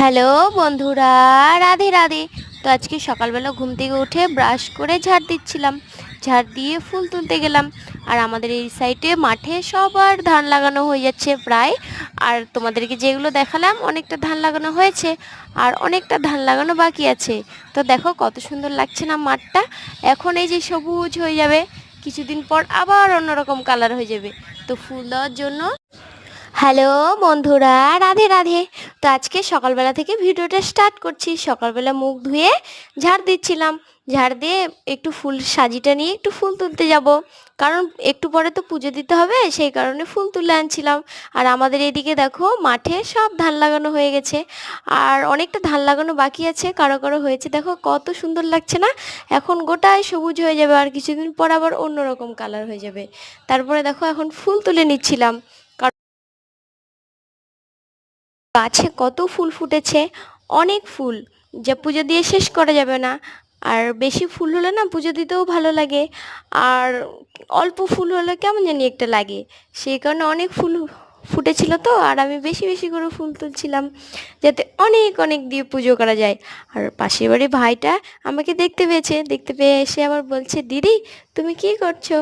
Hello বন্ধুরা, রাধে রাধে। তো আজকে সকালবেলা ঘুম থেকে উঠে ব্রাশ করে ঝাড় দিচ্ছিলাম, ঝাড় দিয়ে ফুল তুলতে গেলাম। আর আমাদের এই সাইডে মাঠে সবার ধান লাগানো হয়ে যাচ্ছে প্রায়। আর তোমাদেরকে যেগুলো দেখালাম অনেকটা ধান লাগানো হয়েছে, আর অনেকটা ধান লাগানো বাকি আছে। তো দেখো কত সুন্দর লাগছে না মাঠটা। এখন এই যে সবুজ হয়ে যাবে, কিছুদিন পর আবার অন্যরকম কালার হয়ে যাবে। তো ফুল দেওয়ার জন্য হ্যালো বন্ধুরা, রাধে রাধে। তো আজকে সকালবেলা থেকে ভিডিওটা স্টার্ট করছি। সকালবেলা মুখ ধুয়ে ঝাড় দিচ্ছিলাম, ঝাড় দিয়ে একটু ফুল সাজিটা নিয়ে একটু ফুল তুলতে যাব, কারণ একটু পরে তো পুজো দিতে হবে, সেই কারণে ফুল তুলে আনছিলাম। আর আমাদের এদিকে দেখো মাঠে সব ধান লাগানো হয়ে গেছে, আর অনেকটা ধান লাগানো বাকি আছে, কারো কারো হয়েছে। দেখো কত সুন্দর লাগছে না। এখন গোটায় সবুজ হয়ে যাবে, আর কিছুদিন পর আবার অন্যরকম কালার হয়ে যাবে। তারপরে দেখো এখন ফুল তুলে নিচ্ছিলাম। গাছে কত ফুল ফুটেছে, অনেক ফুল, যা পুজো দিয়ে শেষ করা যাবে না। আর বেশি ফুল হলে না পুজো দিতেও ভালো লাগে, আর অল্প ফুল হলে কেমন জানি একটা লাগে। সেই কারণে অনেক ফুল ফুটেছিল তো, আর আমি বেশি বেশি করে ফুল তুলছিলাম, যাতে অনেক অনেক দিয়ে পুজো করা যায়। আর পাশের বাড়ির ভাইটা আমাকে দেখতে পেয়েছে, দেখতে পেয়ে এসে আবার বলছে, দিদি তুমি কি করছো?